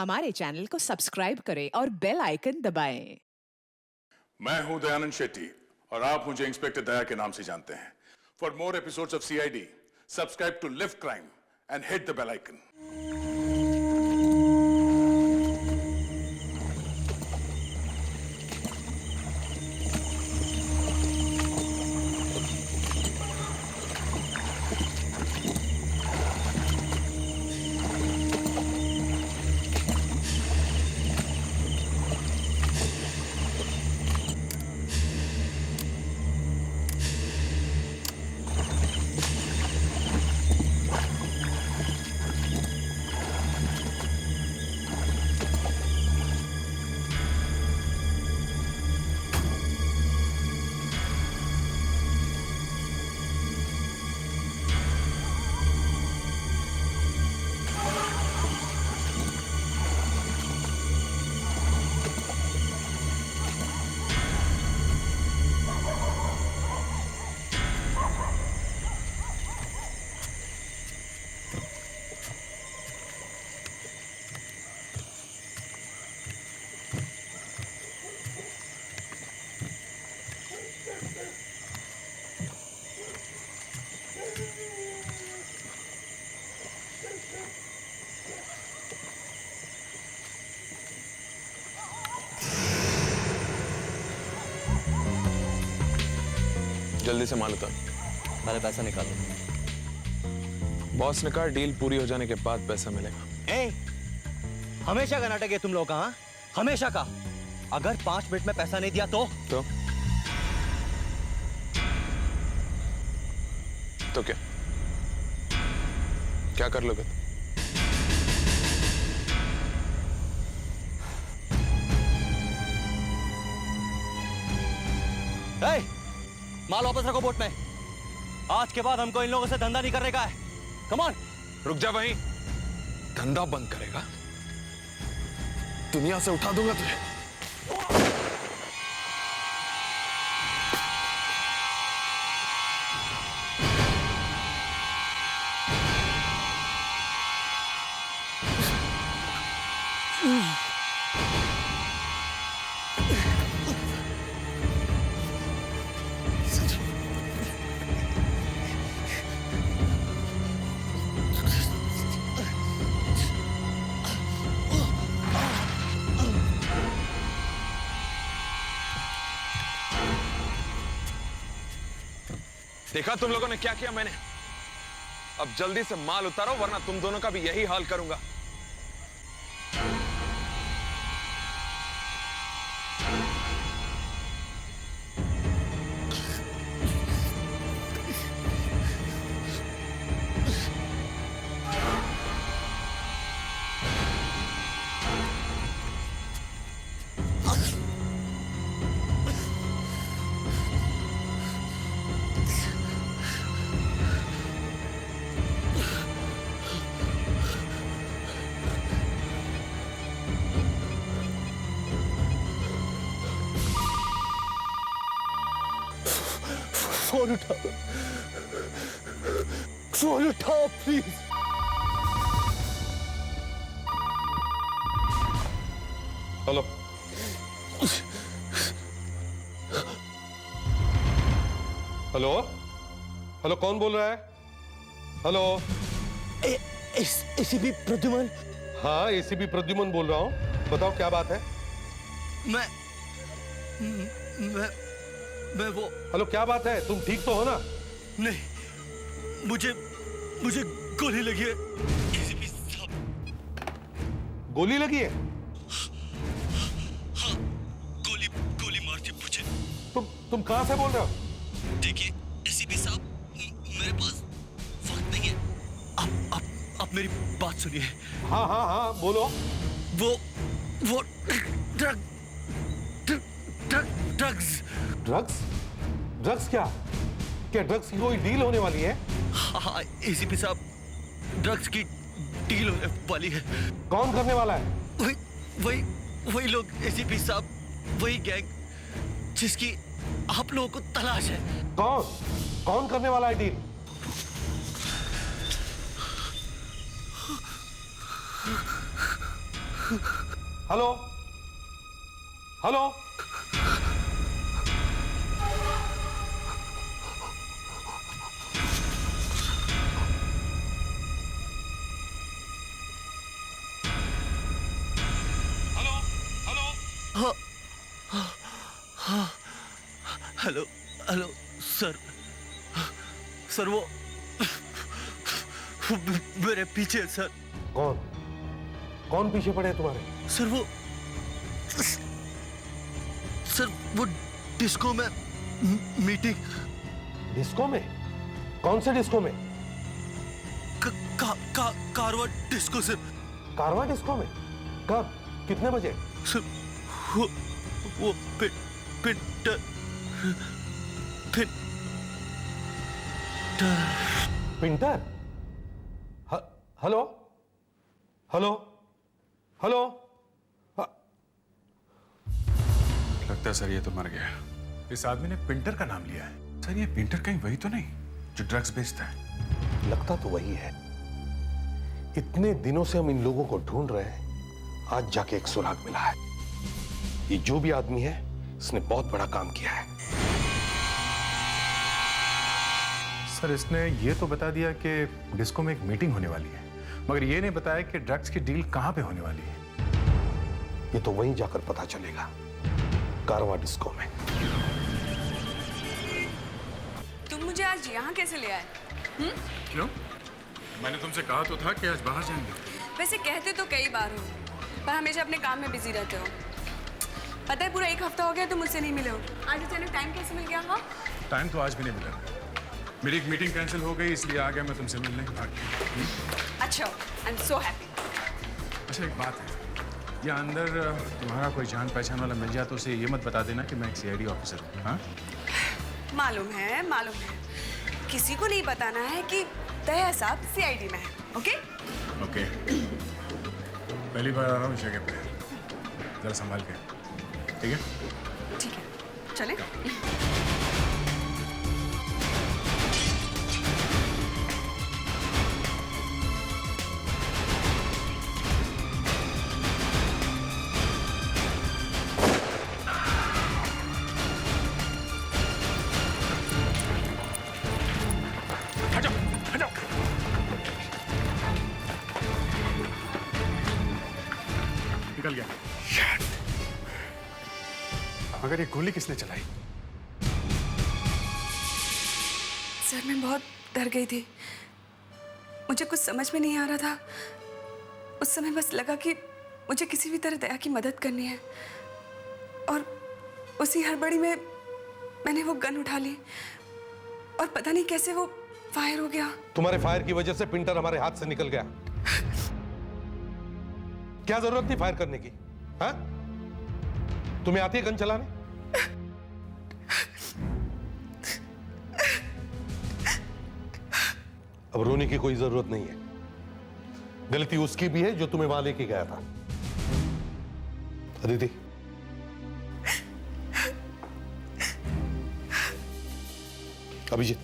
हमारे चैनल को सब्सक्राइब करें और बेल आइकन दबाएं। मैं हूं दयानंद शेट्टी और आप मुझे इंस्पेक्टर दया के नाम से जानते हैं। For more episodes of CID, subscribe to lift crime and hit the bell icon. जल्दी से माल उतार। पहले पैसा निकालो। बॉस ने कहा डील पूरी हो जाने के बाद पैसा मिलेगा। हमेशा का नाटक है तुम लोग का। हाँ, हमेशा का। अगर 5 मिनट में पैसा नहीं दिया तो क्या कर लोगे? माल वापस रखो बोट में। आज के बाद हमको इन लोगों से धंधा नहीं करने का है। Come on. रुक जा वहीं। धंधा बंद करेगा, दुनिया से उठा दूंगा तुझे। देखा तुम लोगों ने क्या किया मैंने? अब जल्दी से माल उतारो वरना तुम दोनों का भी यही हाल करूंगा। फोन उठाओ, फोन उठाओ प्लीज। हेलो, हेलो, हेलो, कौन बोल रहा है? Hello, ACP Pradyuman. हाँ, एसीपी प्रद्युमन बोल रहा हूँ। बताओ क्या बात है? मैं वो। हेलो, क्या बात है? तुम ठीक तो हो ना? नहीं, मुझे गोली लगी है। एसीपी साहब। गोली लगी है? हाँ, गोली मार दी मुझे। तुम कहां से बोल रहे हो? देखिए एसीपी साहब, मेरे पास वक्त नहीं है। आप मेरी बात सुनिए। हाँ हाँ हाँ, बोलो। वो ड्रग्स। ड्रग्स क्या ड्रग्स की कोई डील होने वाली है? हाँ एसीपी साहब, ड्रग्स की डील होने वाली है। कौन करने वाला है? वही लोग एसीपी साहब, वही गैंग जिसकी आप लोगों को तलाश है। कौन करने वाला है deal? Hello hello hello hello sir sir वो मेरे पीछे सर। कौन कौन पीछे पड़े हैं तुम्हारे? सर वो डिस्को में मीटिंग। डिस्को में? कौन से डिस्को में? कारवा डिस्को सर। कारवा डिस्को में? कब? कितने बजे? सर वो Pinter Pinter? Hello hello hello. लगता है सर ये तो मर गया। इस आदमी ने पिंटर का नाम लिया है। सर ये पिंटर कहीं वही तो नहीं जो ड्रग्स बेचता है? लगता तो वही है। इतने दिनों से हम इन लोगों को ढूंढ रहे हैं, आज जाके एक सुराग मिला है। ये जो भी आदमी है इसने बहुत बड़ा काम किया है। सर इसने ये तो बता दिया कि डिस्को में एक मीटिंग होने वाली है, मगर ये नहीं बताया कि ड्रग्स की डील कहां पे होने वाली है। ये तो वहीं जाकर पता चलेगा, कारवा डिस्को में। तुम मुझे आज यहाँ कैसे ले आए? क्यों? मैंने तुमसे कहा तो था कि आज बाहर जाएंगे। वैसे कहते तो कई बार हो, पर हमेशा अपने काम में बिजी रहते हो। पता है पूरा एक हफ्ता हो गया तुम मुझसे नहीं मिले हो। आज अचानक टाइम कैसे मिल गया? हाँ टाइम तो आज भी नहीं मिला। मेरी एक मीटिंग कैंसिल हो गई इसलिए आ गया मैं तुमसे मिलने। अच्छा, आई एम सो हैप्पी। अच्छा एक बात है, या अंदर तुम्हारा कोई जान पहचान वाला मिल जाए तो उसे ये मत बता देना कि मैं एक सीआईडी ऑफिसर हूँ। हाँ मालूम है मालूम है, किसी को नहीं बताना है कि दया साहब सीआईडी में है। Okay okay. पहली बार आ रहा हूँ इस जगह पे, जरा संभाल के। ठीक है ठीक है, चले। निकल गया। मगर ये गोली किसने चलाई? सर मैं बहुत डर गई थी, मुझे कुछ समझ में नहीं आ रहा था। उस समय बस लगा कि मुझे किसी भी तरह दया की मदद करनी है, और उसी हड़बड़ी में मैंने वो गन उठा ली और पता नहीं कैसे वो फायर हो गया। तुम्हारे फायर की वजह से पिंटर हमारे हाथ से निकल गया। क्या जरूरत थी फायर करने की? हाँ? तुम्हें आती है गन चलाने? अब रोने की कोई जरूरत नहीं है। गलती उसकी भी है जो तुम्हें वहां लेके गया था। Aditi, Abhijeet,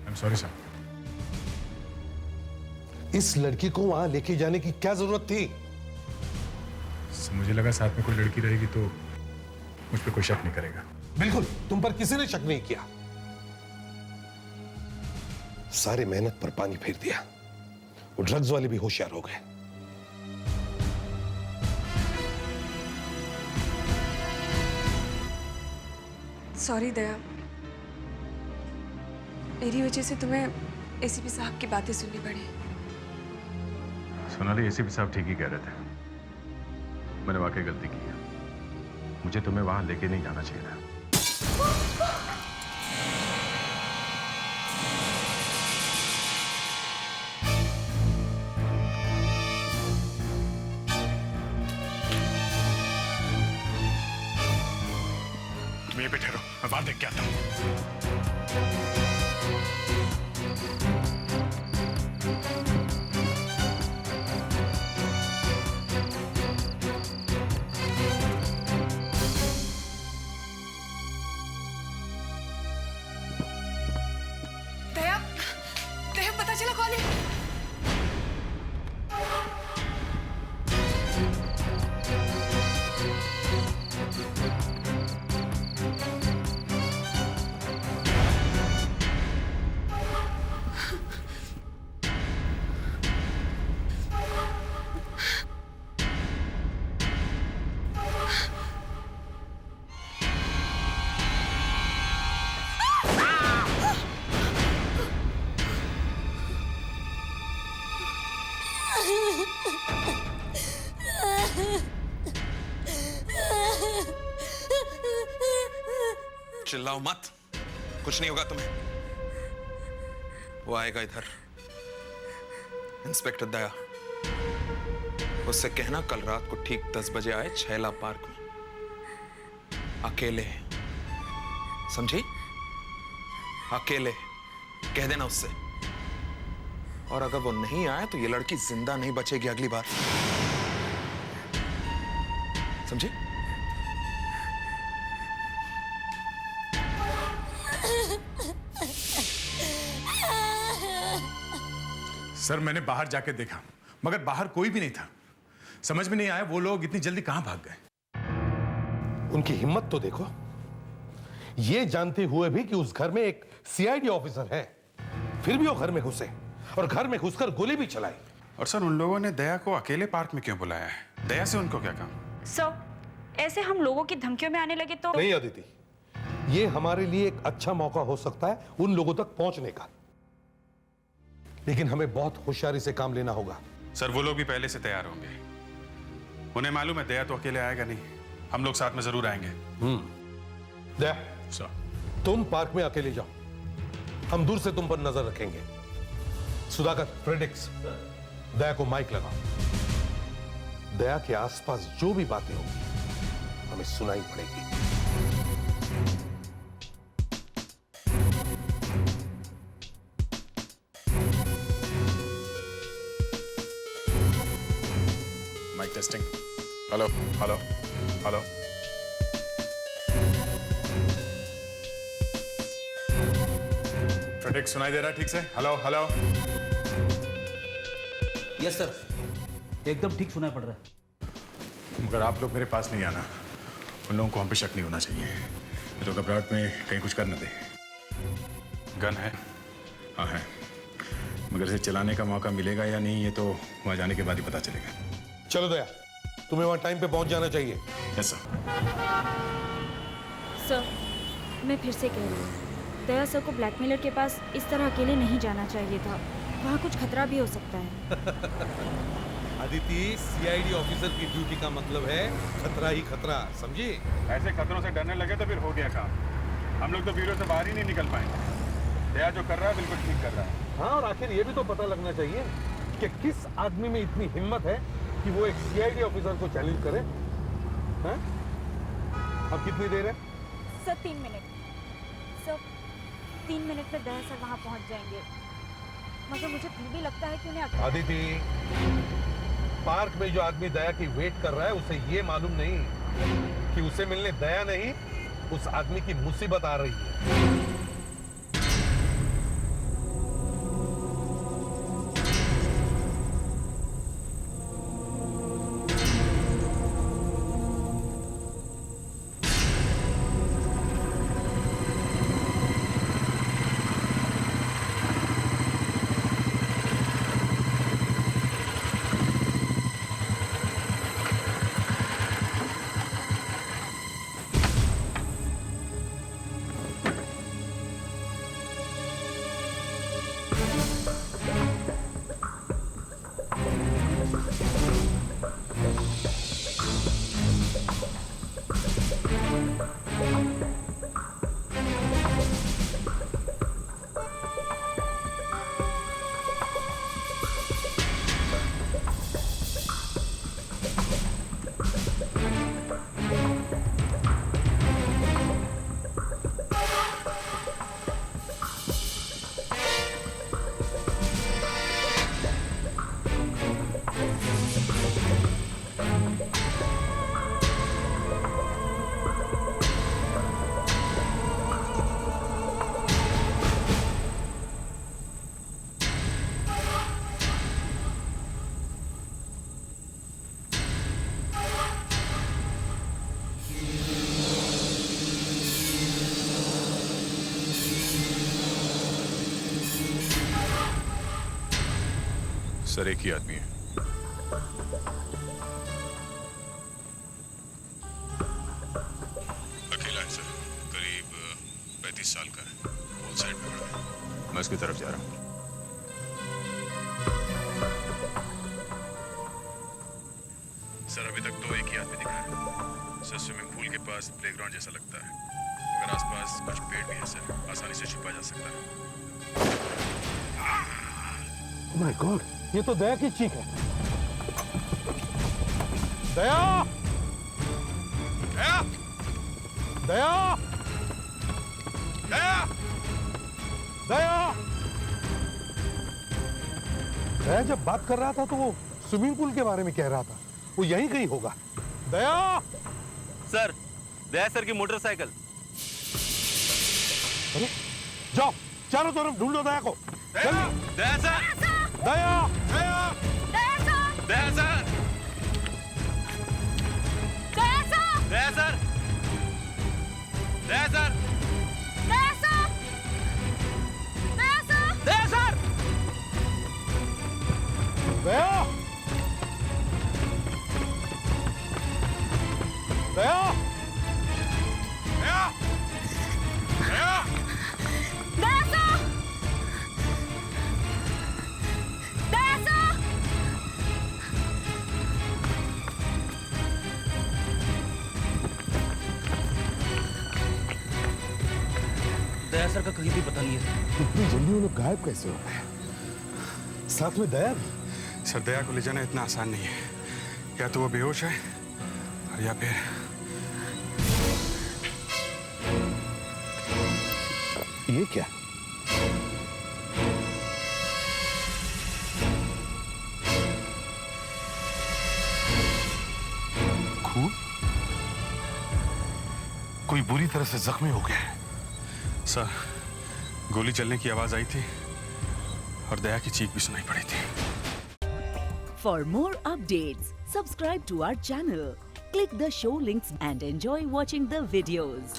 I am sorry sir. इस लड़की को वहां लेके जाने की क्या जरूरत थी? मुझे लगा साथ में कोई लड़की रहेगी तो मुझ पर कोई शक नहीं करेगा। बिल्कुल, तुम पर किसी ने शक नहीं किया। सारे मेहनत पर पानी फेर दिया। वो ड्रग्स वाले भी होशियार हो गए। सॉरी दया, मेरी वजह से तुम्हें एसीपी साहब की बातें सुननी पड़ी। सोनाली, एसीपी साहब ठीक ही कह रहे थे। मैंने वाकई गलती की है। मुझे तुम्हें वहां लेके नहीं जाना चाहिए था। तुम यहीं पे ठहरो, मैं बाहर देख के आता हूँ। दया, दया पता चला कौन है? चिल्लाओ मत, कुछ नहीं होगा तुम्हें। वो आएगा इधर, इंस्पेक्टर दया। उससे कहना कल रात को ठीक 10 बजे आए छैला पार्क में, अकेले। समझी? अकेले कह देना उससे। और अगर वो नहीं आए तो ये लड़की जिंदा नहीं बचेगी अगली बार। समझी? सर मैंने बाहर जाके देखा, मगर बाहर कोई भी नहीं था। समझ में नहीं आया वो लोग इतनी जल्दी कहां भाग गए। उनकी हिम्मत तो देखो, ये जानते हुए भी कि उस घर में एक सीआईडी ऑफिसर है, फिर भी वो घर में घुसे और घर में घुसकर गोली भी चलाई। और सर उन लोगों ने दया को अकेले पार्क में क्यों बुलाया है? दया से उनको क्या काम? सर, ऐसे हम लोगों की धमकियों में आने लगे तो नहीं अदिति, ये हमारे लिए एक अच्छा मौका हो सकता है उन लोगों तक पहुंचने का, लेकिन हमें बहुत होशियारी से काम लेना होगा। सर वो लोग भी पहले से तैयार होंगे, उन्हें मालूम है दया तो अकेले आएगा नहीं, हम लोग साथ में जरूर आएंगे। दया सर, तुम पार्क में अकेले जाओ, हम दूर से तुम पर नजर रखेंगे। सुधाकर, फ्रेडिक्स, दया को माइक लगाओ। दया के आसपास जो भी बातें होंगी हमें सुनाई पड़ेगी। Mic testing. Hello hello hello. फ्रेडिक्स सुनाई दे रहा है ठीक से? Hello hello. यस सर, एकदम ठीक सुनाई पड़ रहा है। मगर आप लोग मेरे पास नहीं आना, उन लोगों को हम पे शक नहीं होना चाहिए। ये तो घबराहट में कहीं कुछ कर न दे। गन है? हाँ है, मगर इसे चलाने का मौका मिलेगा या नहीं ये तो वहां जाने के बाद ही पता चलेगा। चलो दया, तुम्हें वहां टाइम पे पहुंच जाना चाहिए। Yes sir. सर, मैं फिर से कह रही हूँ, दया सर को ब्लैकमेलर के पास इस तरह अकेले नहीं जाना चाहिए था। वहाँ कुछ खतरा भी हो सकता है। अदिति, सीआईडी ऑफिसर की ड्यूटी का मतलब है खतरा ही खतरा, समझी? ऐसे खतरों से डरने लगे तो फिर हो गया काम। हम लोग तो ब्यूरो से बाहर ही नहीं निकल पाएंगे। दया जो कर रहा है बिल्कुल ठीक कर रहा है। हाँ, और आखिर ये भी तो पता लगना चाहिए कि किस आदमी में इतनी हिम्मत है कि वो एक सीआईडी ऑफिसर को चैलेंज करे। हैं? अब कितनी देर है? Sir 3 minute. सर 3 मिनट में दया सर वहाँ पहुँच जाएंगे, मगर मुझे फिर भी लगता है कि उन्हें अदिति, पार्क में जो आदमी दया की वेट कर रहा है उसे ये मालूम नहीं कि उसे मिलने दया नहीं, उस आदमी की मुसीबत आ रही है। सर एक ही आदमी है। अकेला है सर, करीब 35 साल का है, बोल साइड पे खड़ा है। मैं उसकी तरफ जा रहा हूँ। सर अभी तक तो एक ही आदमी दिखा है सर। स्विमिंग पूल के पास प्लेग्राउंड जैसा लगता है, मगर आसपास कुछ पेड़ भी है सर, आसानी से छुपा जा सकता है। माय गॉड, ये तो दया की चीख है। दया! दया! दया! दया! दया! दया जब बात कर रहा था तो वो स्विमिंग पूल के बारे में कह रहा था। वो यहीं कहीं होगा। दया! सर, दया सर की मोटरसाइकिल। अरे जाओ, चारों तरफ ढूंढो दया को। दया! दया सर! दया! दया! दया सर! दया सर! दया सर! दया सर! दया सर! दया सर! दया सर! दया! दया! दया! दया! दया सर! दया सर! दया सर का कहीं भी पता नहीं है। इतनी जल्दी वो लोग गायब कैसे हो गए? साथ में दया भी। सर दया को ले जाना इतना आसान नहीं है, या तो वो बेहोश है और या फिर ये क्या? खून? कोई बुरी तरह से जख्मी हो गया है। सर गोली चलने की आवाज आई थी और दया की चीख भी सुनाई पड़ी थी। For more updates, subscribe to our channel, click the show links and enjoy watching the videos.